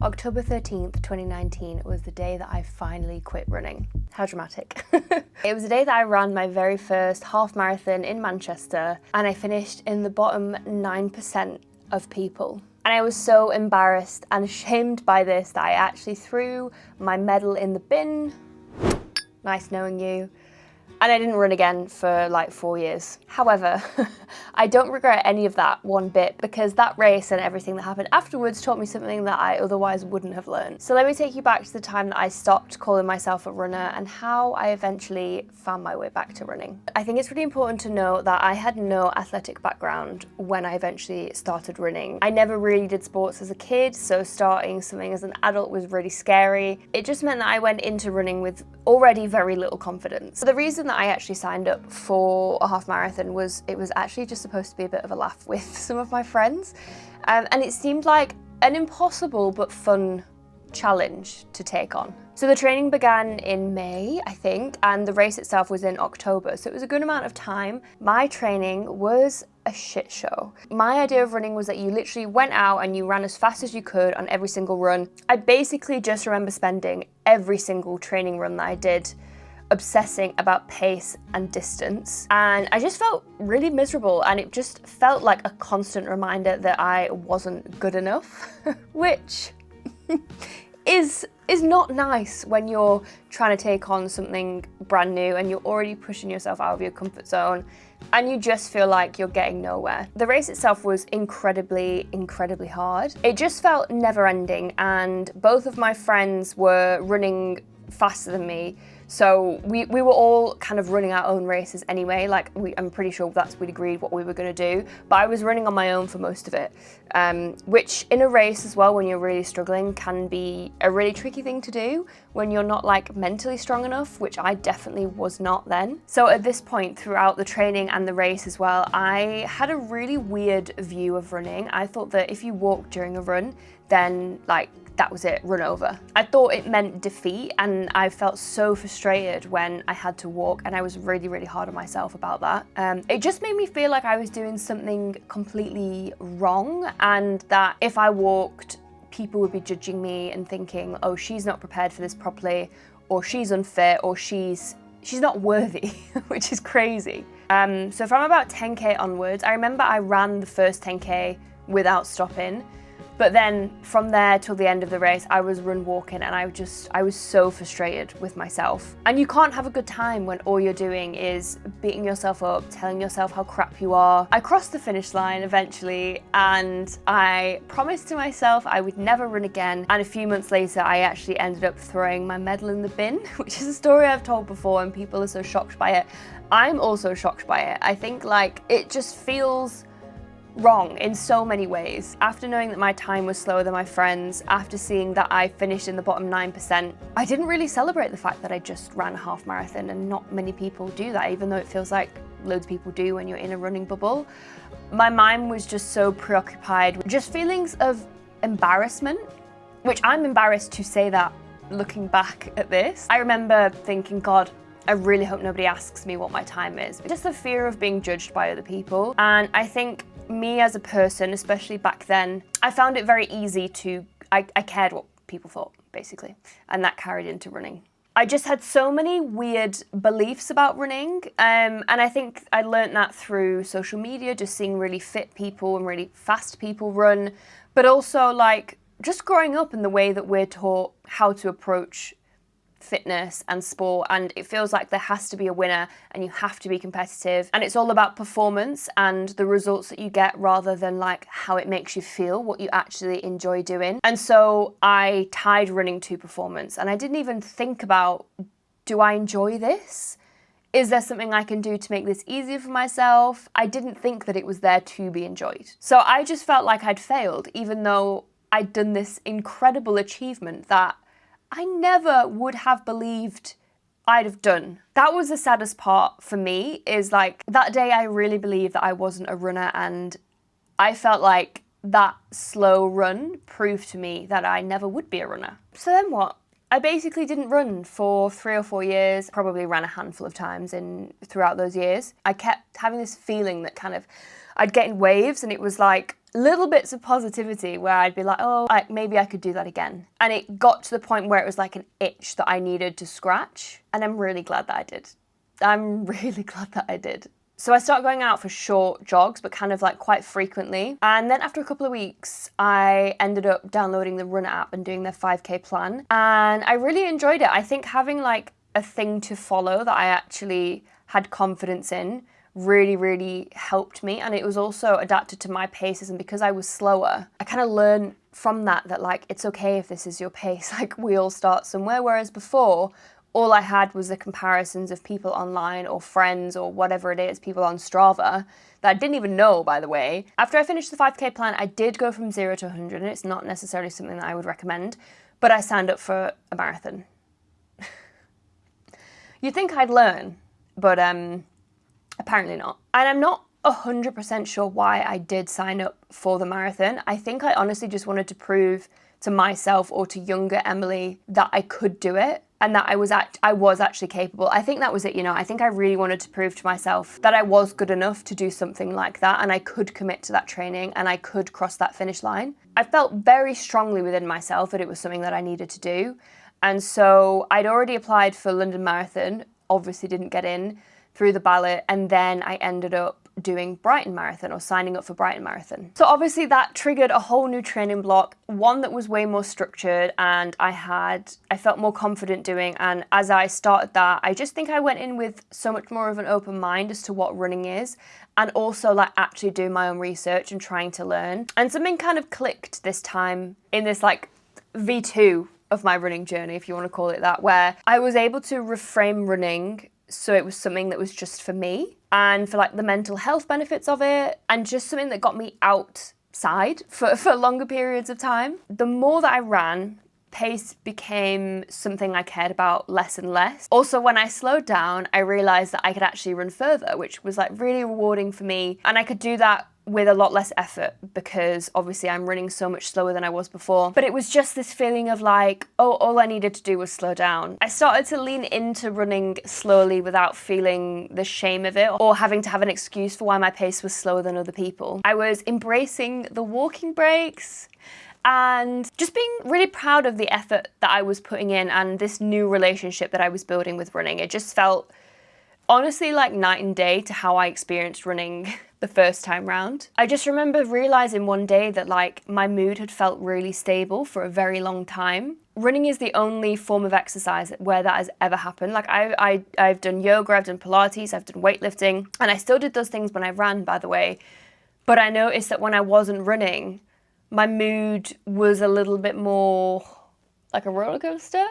October 13th, 2019 was the day that I finally quit running. How dramatic. It was the day that I ran my very first half marathon in Manchester, and I finished in the bottom 9% of people. And I was so embarrassed and ashamed by this that I actually threw my medal in the bin. Nice knowing you. And I didn't run again for like 4 years. However, I don't regret any of that one bit, because that race and everything that happened afterwards taught me something that I otherwise wouldn't have learned. So let me take you back to the time that I stopped calling myself a runner and how I eventually found my way back to running. I think it's really important to know that I had no athletic background when I eventually started running. I never really did sports as a kid, so starting something as an adult was really scary. It just meant that I went into running with already very little confidence. So the reason that I actually signed up for a half marathon was it was actually just supposed to be a bit of a laugh with some of my friends. And it seemed like an impossible but fun challenge to take on. So the training began in May, I think, and the race itself was in October. So it was a good amount of time. My training was a shit show. My idea of running was that you literally went out and you ran as fast as you could on every single run. I basically just remember spending every single training run that I did obsessing about pace and distance, and I just felt really miserable, and it just felt like a constant reminder that I wasn't good enough, which is not nice when you're trying to take on something brand new and you're already pushing yourself out of your comfort zone and you just feel like you're getting nowhere. The race itself was incredibly hard. It just felt never ending, and both of my friends were running faster than me. So we were all kind of running our own races anyway. I'm pretty sure we'd agreed what we were going to do, but I was running on my own for most of it, which in a race as well, when you're really struggling, can be a really tricky thing to do when you're not like mentally strong enough, which I definitely was not then. So at this point throughout the training and the race as well, I had a really weird view of running. I thought that if you walked during a run, then that was it, run over. I thought it meant defeat, and I felt so frustrated when I had to walk, and I was really hard on myself about that. It just made me feel like I was doing something completely wrong, and that if I walked, people would be judging me and thinking, oh, she's not prepared for this properly, or she's unfit, or she's not worthy, which is crazy. So from about 10K onwards, I remember I ran the first 10K without stopping. But then from there till the end of the race, I was run walking, and I was so frustrated with myself. And you can't have a good time when all you're doing is beating yourself up, telling yourself how crap you are. I crossed the finish line eventually, and I promised to myself I would never run again. And a few months later, I actually ended up throwing my medal in the bin, which is a story I've told before, and people are so shocked by it. I'm also shocked by it. I think it just feels wrong in so many ways. After knowing that my time was slower than my friends, after seeing that I finished in the bottom 9%, I didn't really celebrate the fact that I just ran a half marathon, and not many people do that, even though it feels like loads of people do when you're in a running bubble. My mind was just so preoccupied with just feelings of embarrassment, which I'm embarrassed to say that looking back at this. I remember thinking, God, I really hope nobody asks me what my time is. Just the fear of being judged by other people. And I think me as a person, especially back then, I found it very easy I cared what people thought, basically, and that carried into running. I just had so many weird beliefs about running, and I think I learned that through social media, just seeing really fit people and really fast people run, but also just growing up in the way that we're taught how to approach fitness and sport, and it feels like there has to be a winner and you have to be competitive, and it's all about performance and the results that you get rather than how it makes you feel, what you actually enjoy doing. And so I tied running to performance, and I didn't even think about, do I enjoy this? Is there something I can do to make this easier for myself? I didn't think that it was there to be enjoyed. So I just felt like I'd failed, even though I'd done this incredible achievement that I never would have believed I'd have done. That was the saddest part for me, is that day I really believed that I wasn't a runner, and I felt like that slow run proved to me that I never would be a runner. So then what? I basically didn't run for 3 or 4 years, probably ran a handful of times throughout those years. I kept having this feeling that I'd get in waves and it was like little bits of positivity where I'd be like, oh, like maybe I could do that again. And it got to the point where it was like an itch that I needed to scratch. And I'm really glad that I did. I'm really glad that I did. So I started going out for short jogs, but kind of like quite frequently. And then after a couple of weeks, I ended up downloading the Run app and doing their 5K plan. And I really enjoyed it. I think having like a thing to follow that I actually had confidence in really, really helped me. And it was also adapted to my paces. And because I was slower, I kind of learned from that like, it's okay if this is your pace. Like we all start somewhere. Whereas before, all I had was the comparisons of people online or friends or whatever it is, people on Strava that I didn't even know, by the way. After I finished the 5K plan, I did go from 0 to 100, and it's not necessarily something that I would recommend, but I signed up for a marathon. You'd think I'd learn, but apparently not. And I'm not 100% sure why I did sign up for the marathon. I think I honestly just wanted to prove to myself or to younger Emily that I could do it and that I was actually capable. I think that was it, you know. I think I really wanted to prove to myself that I was good enough to do something like that and I could commit to that training and I could cross that finish line. I felt very strongly within myself that it was something that I needed to do. And so I'd already applied for London Marathon, obviously didn't get in through the ballot, and then I ended up doing Brighton Marathon or signing up for Brighton Marathon. So obviously that triggered a whole new training block, one that was way more structured and I felt more confident doing. And as I started that, I just think I went in with so much more of an open mind as to what running is and also like actually doing my own research and trying to learn. And something kind of clicked this time in this like V2 of my running journey, if you want to call it that, where I was able to reframe running so it was something that was just for me and for like the mental health benefits of it and just something that got me outside for longer periods of time. The more that I ran, pace became something I cared about less and less. Also, when I slowed down, I realized that I could actually run further, which was like really rewarding for me. And I could do that with a lot less effort because obviously I'm running so much slower than I was before. But it was just this feeling of like, oh, all I needed to do was slow down. I started to lean into running slowly without feeling the shame of it or having to have an excuse for why my pace was slower than other people. I was embracing the walking breaks and just being really proud of the effort that I was putting in and this new relationship that I was building with running. It just felt honestly like night and day to how I experienced running the first time round. I just remember realizing one day that like my mood had felt really stable for a very long time. Running is the only form of exercise where that has ever happened. Like I've done yoga, I've done Pilates, I've done weightlifting, and I still did those things when I ran, by the way. But I noticed that when I wasn't running, my mood was a little bit more like a roller coaster.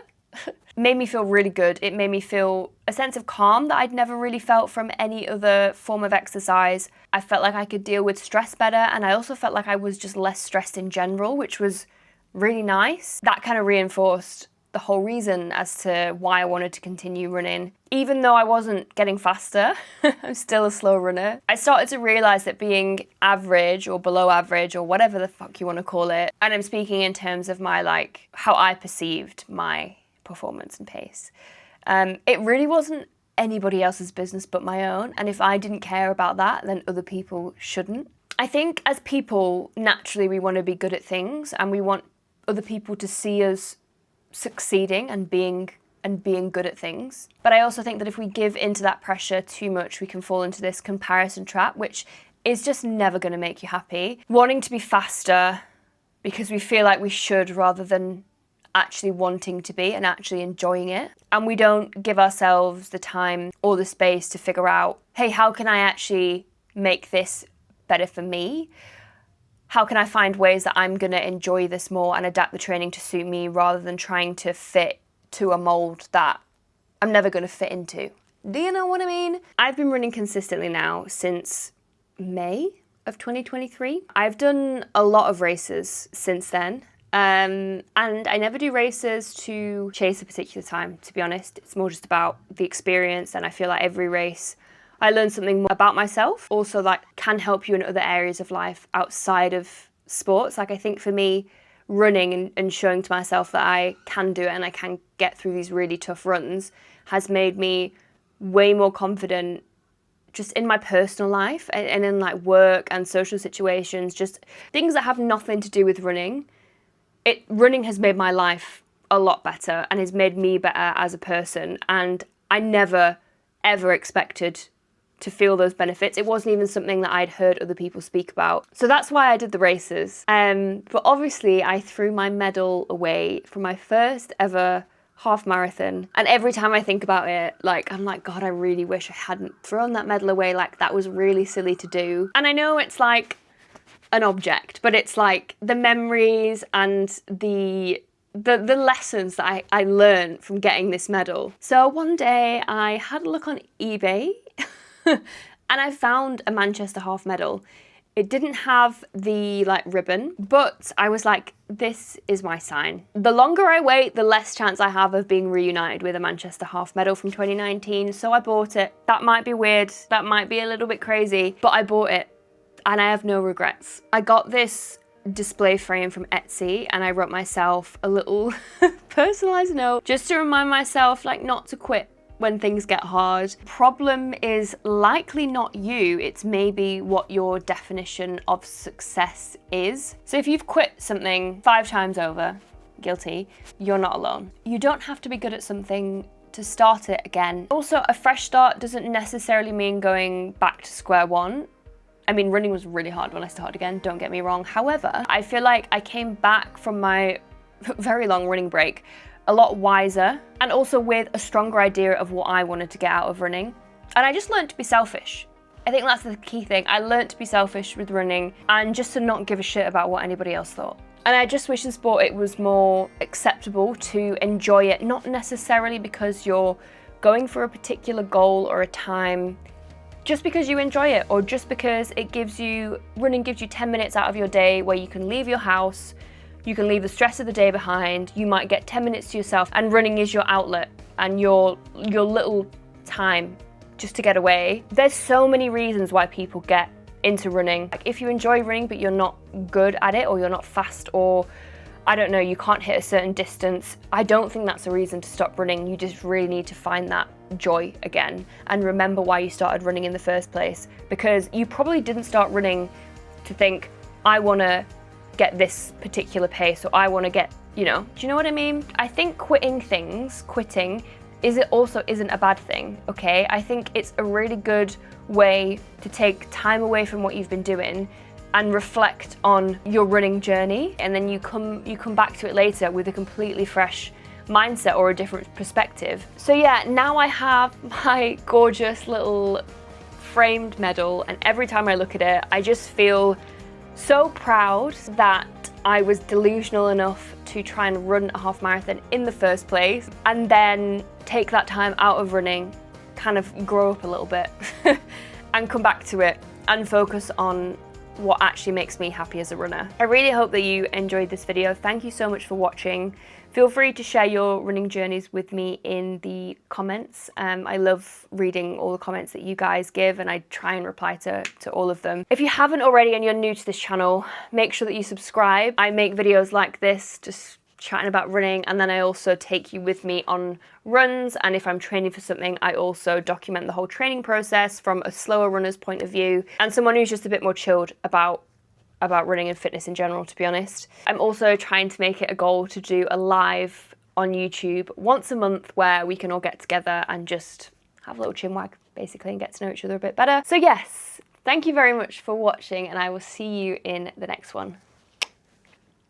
Made me feel really good. It made me feel a sense of calm that I'd never really felt from any other form of exercise. I felt like I could deal with stress better, and I also felt like I was just less stressed in general, which was really nice. That kind of reinforced the whole reason as to why I wanted to continue running. Even though I wasn't getting faster, I'm still a slow runner. I started to realize that being average or below average or whatever the fuck you want to call it, and I'm speaking in terms of my like how I perceived my performance and pace. It really wasn't anybody else's business but my own, and if I didn't care about that, then other people shouldn't. I think as people, naturally we want to be good at things and we want other people to see us succeeding and being good at things. But I also think that if we give into that pressure too much, we can fall into this comparison trap, which is just never going to make you happy. Wanting to be faster because we feel like we should rather than actually wanting to be and actually enjoying it. And we don't give ourselves the time or the space to figure out, hey, how can I actually make this better for me? How can I find ways that I'm going to enjoy this more and adapt the training to suit me rather than trying to fit to a mold that I'm never going to fit into? Do you know what I mean? I've been running consistently now since May of 2023. I've done a lot of races since then. And I never do races to chase a particular time, to be honest. It's more just about the experience, and I feel like every race I learn something more about myself. Also, like, can help you in other areas of life outside of sports. Like, I think for me, running and showing to myself that I can do it and I can get through these really tough runs has made me way more confident just in my personal life and in like work and social situations, just things that have nothing to do with running. Running has made my life a lot better and has made me better as a person. And I never, ever expected to feel those benefits. It wasn't even something that I'd heard other people speak about. So that's why I did the races. But obviously I threw my medal away from my first ever half marathon. And every time I think about it, like, I'm like, God, I really wish I hadn't thrown that medal away. Like, that was really silly to do. And I know it's like an object, but it's like the memories and the lessons that I learned from getting this medal. So one day I had a look on eBay and I found a Manchester half medal. It didn't have the like ribbon, but I was like, this is my sign. The longer I wait, the less chance I have of being reunited with a Manchester half medal from 2019. So I bought it. That might be weird. That might be a little bit crazy, but I bought it and I have no regrets. I got this display frame from Etsy and I wrote myself a little personalized note just to remind myself like not to quit when things get hard. Problem is likely not you, it's maybe what your definition of success is. So if you've quit something 5 times over, guilty, you're not alone. You don't have to be good at something to start it again. Also, a fresh start doesn't necessarily mean going back to square one. I mean, running was really hard when I started again, don't get me wrong. However, I feel like I came back from my very long running break a lot wiser and also with a stronger idea of what I wanted to get out of running. And I just learned to be selfish. I think that's the key thing. I learned to be selfish with running and just to not give a shit about what anybody else thought. And I just wish in sport it was more acceptable to enjoy it, not necessarily because you're going for a particular goal or a time, just because you enjoy it or just because running gives you 10 minutes out of your day where you can leave your house, you can leave the stress of the day behind, you might get 10 minutes to yourself, and running is your outlet and your little time just to get away. There's so many reasons why people get into running. Like if you enjoy running but you're not good at it or you're not fast or I don't know, you can't hit a certain distance, I don't think that's a reason to stop running. You just really need to find that joy again and remember why you started running in the first place, because you probably didn't start running to think, I want to get this particular pace or I want to get, you know, do you know what I mean? I think quitting isn't a bad thing, okay? I think it's a really good way to take time away from what you've been doing and reflect on your running journey, and then you come back to it later with a completely fresh mindset or a different perspective. So yeah, now I have my gorgeous little framed medal, and every time I look at it, I just feel so proud that I was delusional enough to try and run a half marathon in the first place, and then take that time out of running, kind of grow up a little bit and come back to it and focus on what actually makes me happy as a runner. I really hope that you enjoyed this video. Thank you so much for watching. Feel free to share your running journeys with me in the comments. I love reading all the comments that you guys give and I try and reply to all of them. If you haven't already and you're new to this channel, make sure that you subscribe. I make videos like this, just chatting about running, and then I also take you with me on runs, and if I'm training for something, I also document the whole training process from a slower runner's point of view and someone who's just a bit more chilled about running and fitness in general, to be honest. I'm also trying to make it a goal to do a live on YouTube once a month where we can all get together and just have a little chinwag basically and get to know each other a bit better. So yes, thank you very much for watching and I will see you in the next one.